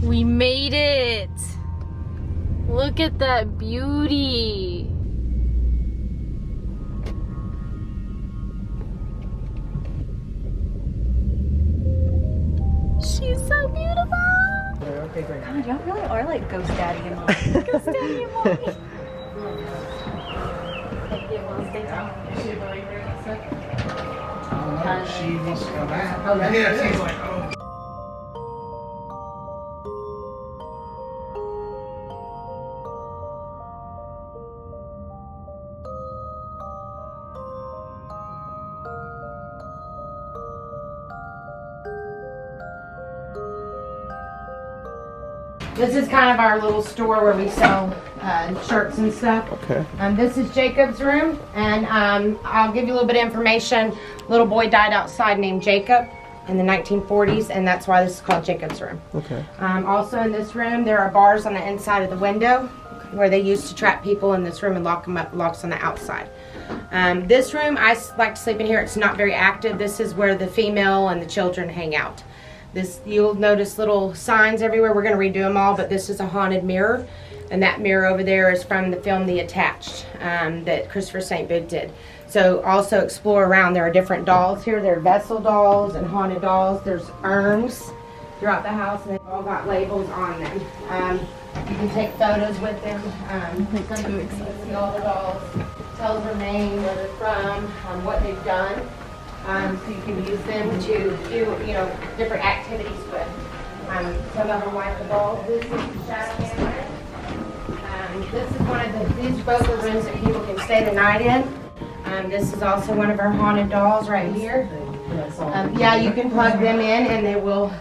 We made it! Look at that beauty! She's so beautiful! Okay, great. God, y'all really are like Ghost Daddy and Mom. Ghost Daddy and Mommy. She must come back. Oh, yeah, she's like, oh. This is kind of our little store where we sell shirts and stuff. Okay. This is Jacob's room, and I'll give you a little bit of information. Little boy died outside named Jacob in the 1940s, and that's why this is called Jacob's room. Okay. Also in this room, there are bars on the inside of the window where they used to trap people in this room and lock them up, locks on the outside. This room, I like to sleep in here. It's not very active. This is where the female and the children hang out. You'll notice little signs everywhere. We're going to redo them all, but this is a haunted mirror, and that mirror over there is from the film The Attached that Christopher St. Big did. So also explore around. There are different dolls here. There are vessel dolls and haunted dolls. There's urns throughout the house, and they've all got labels on them. You can take photos with them. I'm too excited. See all the dolls. Tells their name, where they're from, what they've done. So you can use them to do, different activities with. Some of them like the dolls. This is the shadow camera. This is one of these both are rooms that people can stay the night in. This is also one of our haunted dolls right here. Yeah, you can plug them in and they will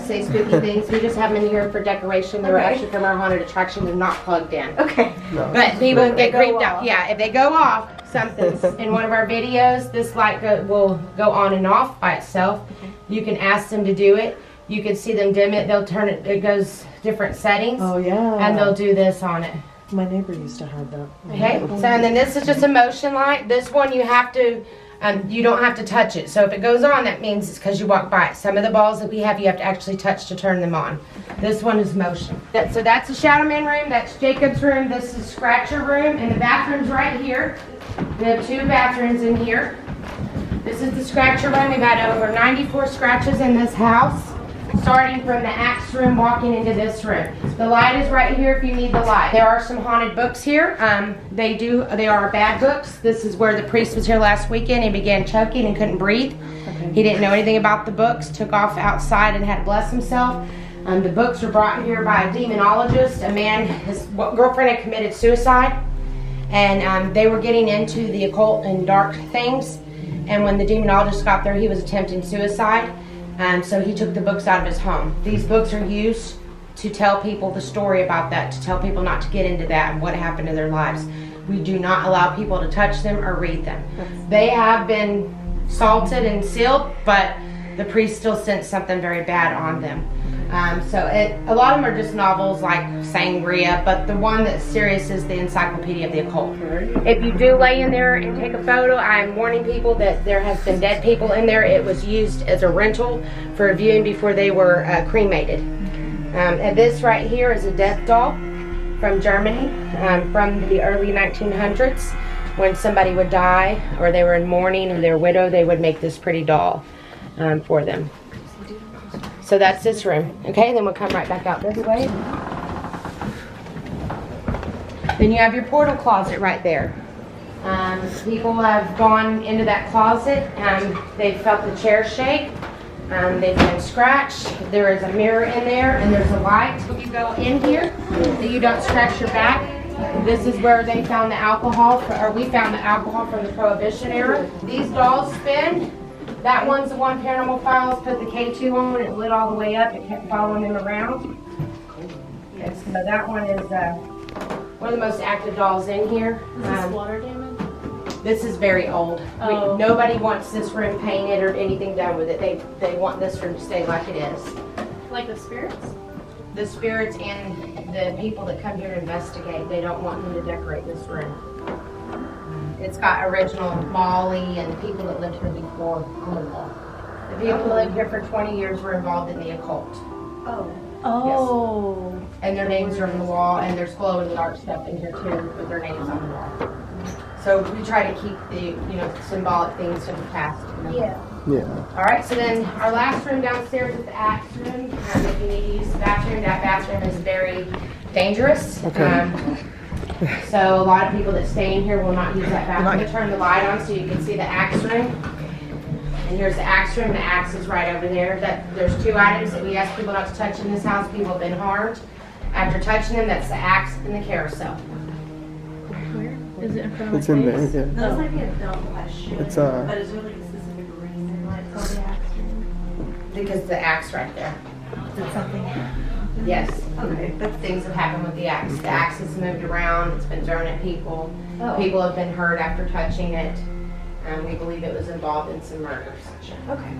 say spooky things. We just have them in here for decoration. They're actually from our haunted attraction. They're not plugged in. Okay. No. But people get creeped out. Yeah, if they go off, something's in one of our videos, this light will go on and off by itself. You can ask them to do it. You can see them dim it. They'll turn it. It goes different settings. Oh yeah. And they'll do this on it. My neighbor used to have that. Okay. So and then this is just a motion light. This one you have to. You don't have to touch it. So if it goes on, that means it's because you walk by it. Some of the balls that we have, you have to actually touch to turn them on. This one is motion. So that's the Shadow Man room. That's Jacob's room. This is Scratcher room. And the bathroom's right here. We have 2 bathrooms in here. This is the Scratcher room. We've had over 94 scratches in this house. Starting from the axe room, walking into this room. The light is right here if you need the light. There are some haunted books here. They are bad books. This is where the priest was here last weekend and began choking and couldn't breathe. Okay. He didn't know anything about the books, took off outside and had to bless himself. The books were brought here by a demonologist. A man, his girlfriend had committed suicide, and they were getting into the occult and dark things. And when the demonologist got there, he was attempting suicide. So he took the books out of his home. These books are used to tell people the story about that, to tell people not to get into that and what happened in their lives. We do not allow people to touch them or read them. They have been salted and sealed, but the priest still sent something very bad on them. A lot of them are just novels like Sangria, but the one that's serious is the Encyclopedia of the Occult. If you do lay in there and take a photo, I'm warning people that there has been dead people in there. It was used as a rental for a viewing before they were cremated. And this right here is a death doll from Germany from the early 1900s. When somebody would die or they were in mourning or their widow, they would make this pretty doll for them. So that's this room. Okay, then we'll come right back out this way. Then you have your portal closet right there. People have gone into that closet and they've felt the chair shake. They've been scratched. There is a mirror in there and there's a light. If you go in here, so you don't scratch your back. This is where they found the alcohol, or we found the alcohol from the Prohibition era. These dolls spin. That one's the one Paranormal Files put the K2 on. It lit all the way up. It kept following them around. Okay, so that one is one of the most active dolls in here. Is this water damage? This is very old. Oh. Nobody wants this room painted or anything done with it. They want this room to stay like it is. Like the spirits? The spirits and the people that come here to investigate, they don't want them to decorate this room. It's got original Molly and the people that lived here before on the wall. The people that lived here for 20 years were involved in the occult. Oh, and their names are on the wall, and there's glow-in-the-dark stuff in here too with their names on the wall. So we try to keep the, symbolic things from the past. Yeah. Yeah. All right, so then our last room downstairs is the axe room. If you need to use the bathroom, that bathroom is very dangerous. Okay. So a lot of people that stay in here will not use that bathroom. I'm gonna turn the light on so you can see the axe room. And here's the axe room. The axe is right over there. There's 2 items that we ask people not to touch in this house. People have been harmed. After touching them, that's the axe and the carousel. Where? Is it in front of It's my in face? there, yeah. That's like a dumb question. It's But it's really a specific reason why it's called the axe room. Because the axe right there. Is it something? Yes. Okay. But things have happened with the axe. The axe has moved around. It's been thrown at people. Oh. People have been hurt after touching it. We believe it was involved in some murders. Okay.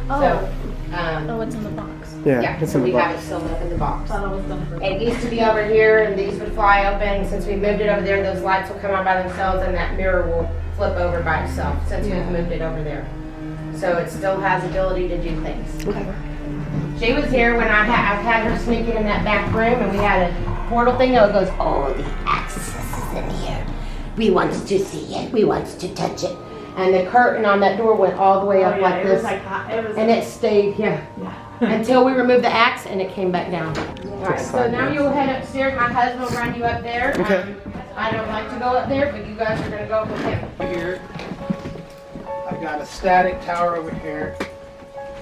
Oh. So, Oh, it's in the box. Yeah, it's so in the we have it box. sealed up in the box. Thought it was done for. It used to be over here, and these would fly open. Since we moved it over there, those lights will come on by themselves, and that mirror will flip over by itself. Since we've moved it over there, so it still has ability to do things. Okay. She was here when I've had her sneaking in that back room, and we had a portal thing that goes, "Oh, the access is in here. We want to see it. We want to touch it." And the curtain on that door went all the way up like this, and it stayed until we removed the axe, and it came back down. All right, so now you'll head upstairs. My husband will run you up there. Okay. I don't like to go up there, but you guys are gonna go up with him. Here, I've got a static tower over here,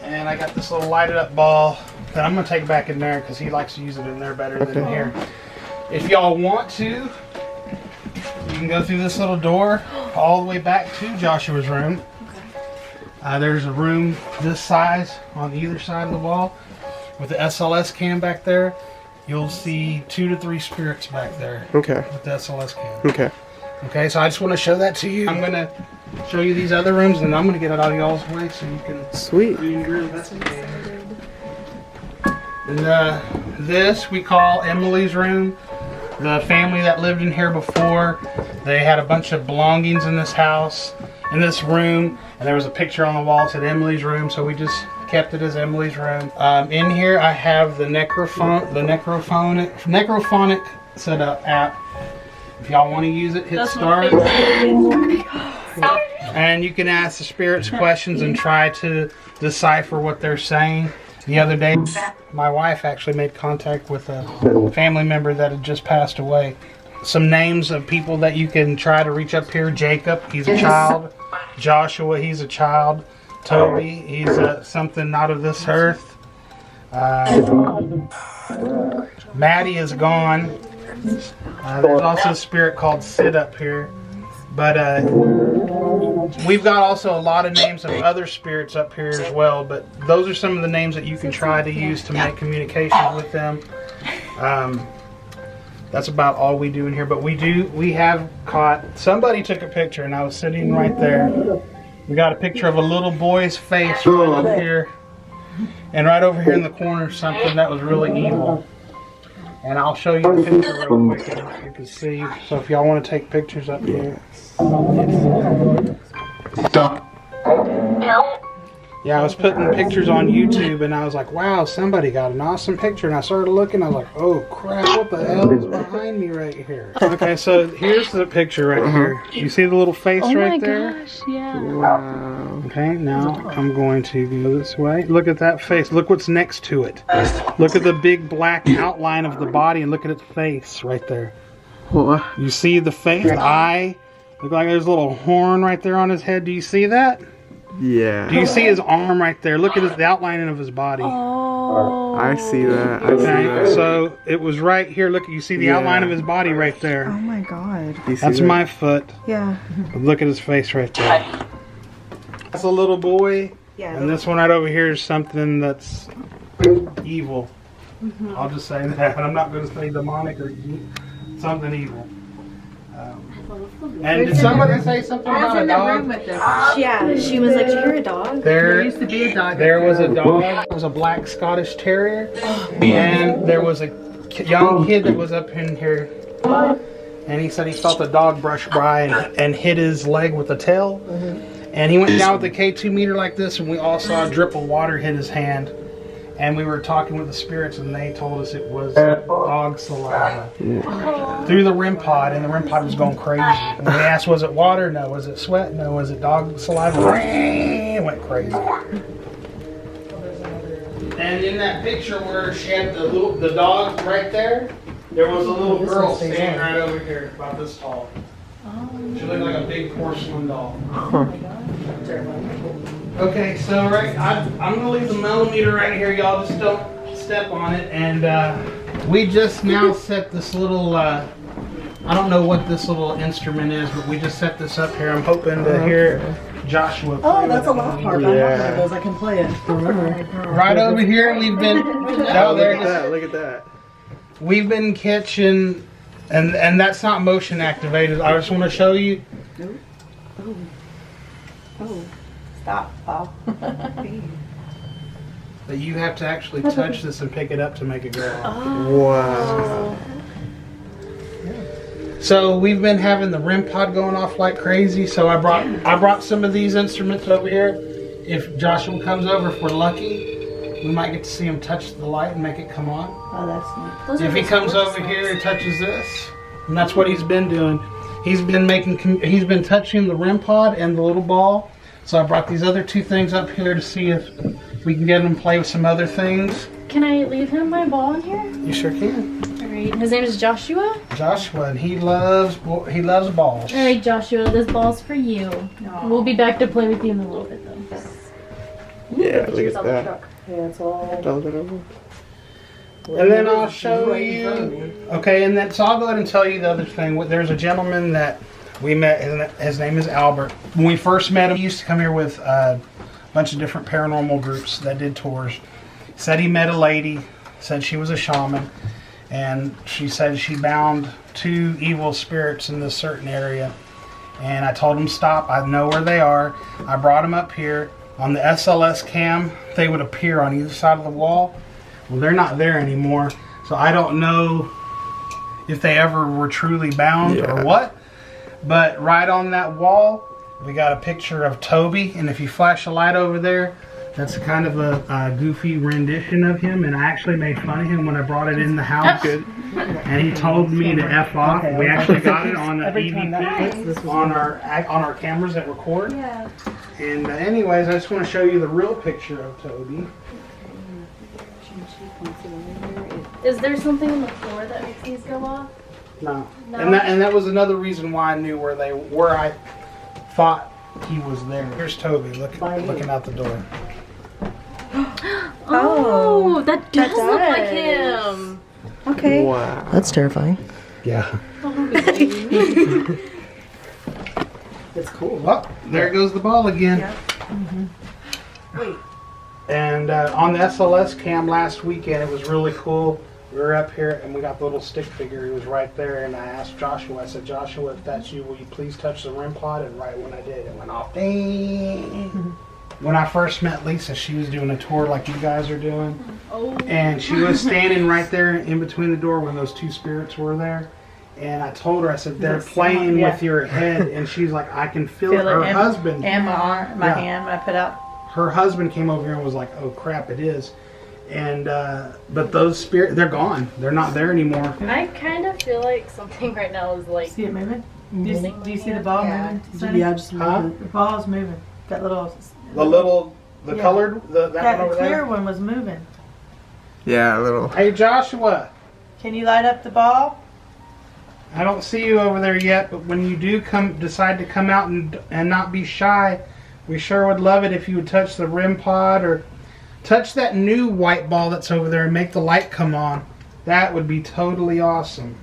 and I got this little lighted up ball that I'm gonna take back in there because he likes to use it in there better than in here. If y'all want to, you can go through this little door all the way back to Joshua's room. There's a room this size on either side of the wall with the SLS cam back there. You'll see 2 to 3 spirits back there Okay. with the SLS cam. Okay. Okay, so I just want to show that to you. I'm going to show you these other rooms, and I'm going to get it out of y'all's way so you can Sweet. do your investigation. And this we call Emily's room. The family that lived in here before, they had a bunch of belongings in this house, in this room, and there was a picture on the wall that said Emily's room, so we just kept it as Emily's room. In here I have the necrophonic setup app. If y'all want to use it, hit start. And you can ask the spirits questions and try to decipher what they're saying. The other day, my wife actually made contact with a family member that had just passed away. Some names of people that you can try to reach up here. Jacob, he's a child. Joshua, he's a child. Toby, he's something not of this earth. Maddie is gone. There's also a spirit called Sid up here. But we've got also a lot of names of other spirits up here as well. But those are some of the names that you can try to use to make communication with them. That's about all we do in here. But we have caught, somebody took a picture and I was sitting right there. We got a picture of a little boy's face right up here. And right over here in the corner, something that was really evil. And I'll show you the picture real quick and you can see. So if y'all want to take pictures up here. Yeah, I was putting pictures on YouTube and I was like, wow, somebody got an awesome picture. And I started looking, I was like, oh crap, what the hell is behind me right here? Okay, so here's the picture right here. You see the little face right there? Oh my gosh, yeah. Wow. Okay, now I'm going to go this way. Look at that face. Look what's next to it. Look at the big black outline of the body and look at its face right there. What? You see the face, the eye? Look like there's a little horn right there on his head. Do you see that? Yeah. Do you see his arm right there? Look at the outlining of his body. Oh. I see that. I see Okay, that. so it was right here. Look, you see the outline of his body right there. Oh my god. You see That's that? my foot. Yeah. Look at his face right there. That's a little boy. Yeah. And this one right over here is something that's evil. I'll just say that. I'm not going to say demonic or something evil. And did somebody say something about a dog? Yeah, she was like, "Did you hear a dog?" There used to be a dog. There was a dog. There was a black Scottish Terrier. And there was a young kid that was up in here. And he said he felt a dog brush by and hit his leg with a tail. And he went down with the K2 meter like this, and we all saw a drip of water hit his hand. and we were talking with the spirits, and they told us it was dog saliva through the REM pod, and the REM pod was going crazy. And we asked, was it water? No. Was it sweat? No. Was it dog saliva? It went crazy. And in that picture where she had the dog right there, there was a little girl standing right over here, about this tall. She looked like a big porcelain doll. Okay, so I'm gonna leave the millimeter right here. Y'all just don't step on it. And we just now set this little. I don't know what this little instrument is, but we just set this up here. I'm hoping to hear Joshua play. Oh, that's a loud harp. I have one of those. I can play it. Right over here, we've been. Oh, look at that! Look at that! We've been catching, and that's not motion activated. I just want to show you. Oh, stop, Paul. That you have to actually touch this and pick it up to make it go off. Wow. So we've been having the REM pod going off like crazy. So I brought some of these instruments over here. If Joshua comes over, if we're lucky, we might get to see him touch the light and make it come on. Oh, that's neat. If he comes over here and touches this, and that's what he's been doing. He's been touching the REM pod and the little ball. So I brought these other two things up here to see if we can get him to play with some other things. Can I leave him my ball in here? You sure can. Alright, his name is Joshua. Joshua, and he loves balls. Alright, Joshua, this ball's for you. Aw. We'll be back to play with you in a little bit, though. Yeah, look at that. Yeah, it's all. And then I'll show you. Okay, and then so I'll go ahead and tell you the other thing. There's a gentleman that we met, and his name is Albert. When we first met him, he used to come here with a bunch of different paranormal groups that did tours. Said he met a lady, said she was a shaman, and she said she bound 2 evil spirits in this certain area. And I told him stop, I know where they are. I brought them up here. On the SLS cam, they would appear on either side of the wall. Well, they're not there anymore, so I don't know if they ever were truly bound or what. But right on that wall, we got a picture of Toby, and if you flash a light over there, that's kind of a goofy rendition of him, and I actually made fun of him when I brought it in the house. And he told me to F off. We actually got it on the EVP, on our cameras that record. Yeah. And anyways, I just want to show you the real picture of Toby. Is there something on the floor that makes these go off? No. No. And that was another reason why I knew where I thought he was there. Here's Toby looking out the door. Oh, that does that look like does. him. Okay. Wow. That's terrifying. Yeah. It's cool. Well, there goes the ball again. Yeah. Wait. And on the SLS cam last weekend, it was really cool. We were up here and we got the little stick figure. He was right there, and I asked Joshua. I said, Joshua, if that's you, will you please touch the REM pod? And right when I did, it went off. Ding. When I first met Lisa, she was doing a tour like you guys are doing. Oh. And she was standing right there in between the door when those 2 spirits were there. And I told her, I said, they're playing with your head. And she's like, I can feel it. Her husband. And my arm, my hand when I put out. Her husband came over here and was like, oh crap, it is. And, but those spirits, they're gone. They're not there anymore. I kind of feel like something right now is like. See it moving? Do you see the ball moving? Yeah, just Huh? The ball's moving. That little. The colored, that That one over clear there? one was moving. Yeah, a little. Hey Joshua, Can you light up the ball? I don't see you over there yet, but when you do decide to come out and not be shy, we sure would love it if you would touch the REM pod or touch that new white ball that's over there and make the light come on. That would be totally awesome.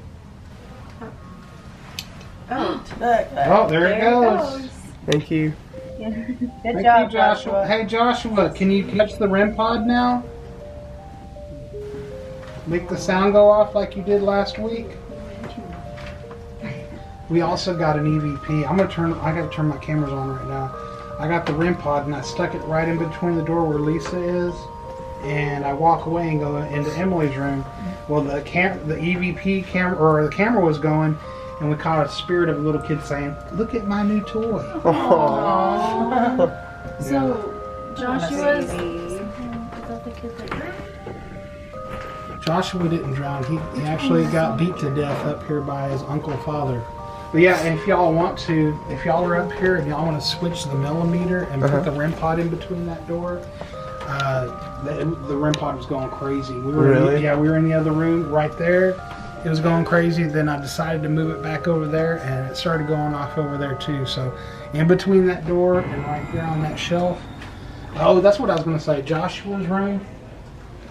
Oh, look. Oh, there it goes. Thank you. Good Thank job, you, Joshua. Hey Joshua, can you touch the REM pod now? Make the sound go off like you did last week. We also got an EVP. I gotta turn my cameras on right now. I got the REM pod and I stuck it right in between the door where Lisa is, and I walk away and go into Emily's room. Well, the EVP camera, or the camera was going, and we caught a spirit of a little kid saying, "Look at my new toy." So, Joshua's. Is that the kid that? Joshua didn't drown. He actually got beat to death up here by his uncle father. But yeah, and if y'all want to, if y'all are up here and y'all want to switch the millimeter and put the REM pod in between that door, the REM pod was going crazy. We were Really? we were in the other room right there. It was going crazy. Then I decided to move it back over there, and it started going off over there too. So in between that door and right there on that shelf. Oh, that's what I was going to say. Joshua's room.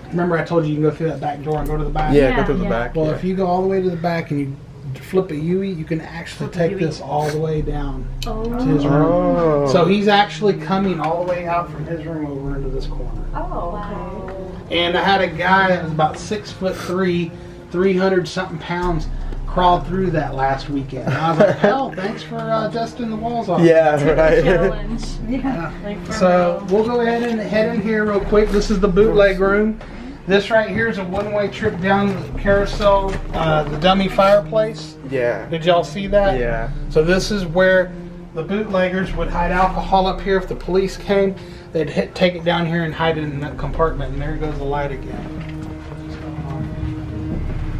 Remember I told you can go through that back door and go to the back? Yeah, go to the back. Well, yeah. if you go all the way to the back and you flip a U-E, you can actually take this all the way down to his room. Oh. So he's actually coming all the way out from his room over into this corner. Oh, And I had a guy that was about 6'3", 300 something pounds, crawled through that last weekend. And I was like, oh, thanks for dusting the walls off. Yeah, right. Challenge. Yeah. Like for So real. we'll go ahead and head in here real quick. This is the bootleg room. This right here is a one-way trip down the carousel, the dummy fireplace. Yeah. Did y'all see that? Yeah. So this is where the bootleggers would hide alcohol up here. If the police came, they'd take it down here and hide it in that compartment. And there goes the light again.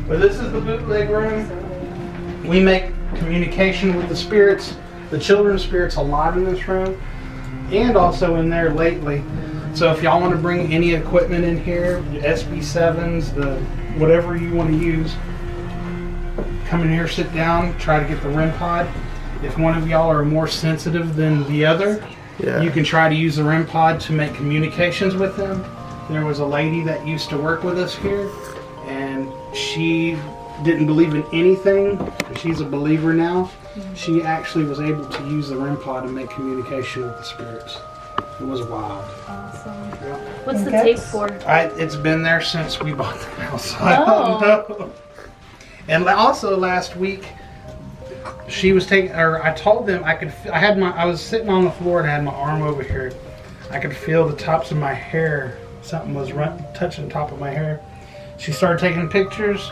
But this is the bootleg room. We make communication with the spirits, the children's spirits, a lot in this room, and also in there lately. So if y'all want to bring any equipment in here, the SB7s, the whatever you want to use, come in here, sit down, try to get the REM pod. If one of y'all are more sensitive than the other, Yeah. you can try to use the REM pod to make communications with them. There was a lady that used to work with us here, and she didn't believe in anything. She's a believer now. She actually was able to use the REM pod to make communication with the spirits. It was wild. Awesome. Yeah. What's the Okay. tape for? It's been there since we bought the house. So I don't know. And also last week, she was taking, or I told them I was sitting on the floor and I had my arm over here. I could feel the tops of my hair. Something was touching the top of my hair. She started taking pictures,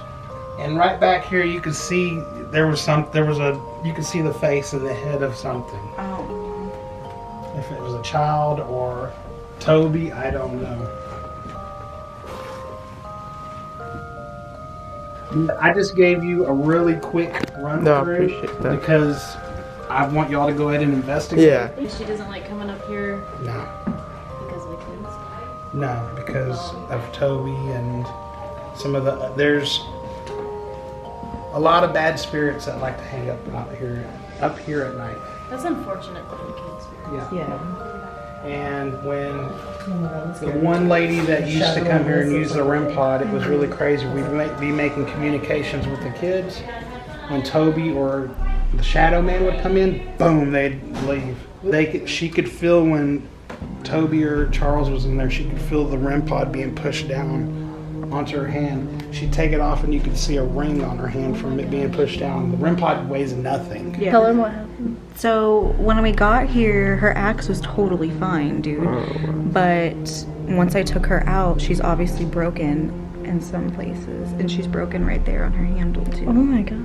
and right back here you could see you could see the face and the head of something. Oh. If it was a child or Toby, I don't know. I just gave you a really quick run No, I through appreciate that. because I want y'all to go ahead and investigate. Yeah. She doesn't like coming up here No, because of the kids. no, because of Toby and some of there's a lot of bad spirits that like to hang up here at night. That's unfortunate for the kids. Yeah. Yeah. And when the one lady that used to come here and use the REM pod, it was really crazy. We'd be making communications with the kids. When Toby or the Shadow Man would come in, boom, they'd leave. She could feel when Toby or Charles was in there, she could feel the REM pod being pushed down onto her hand. She'd take it off and you could see a ring on her hand from it being pushed down. The REM pod weighs nothing. Yeah. Tell her what happened. So when we got here, her axe was totally fine, dude. But once I took her out, she's obviously broken in some places, and she's broken right there on her handle too. Oh my gosh.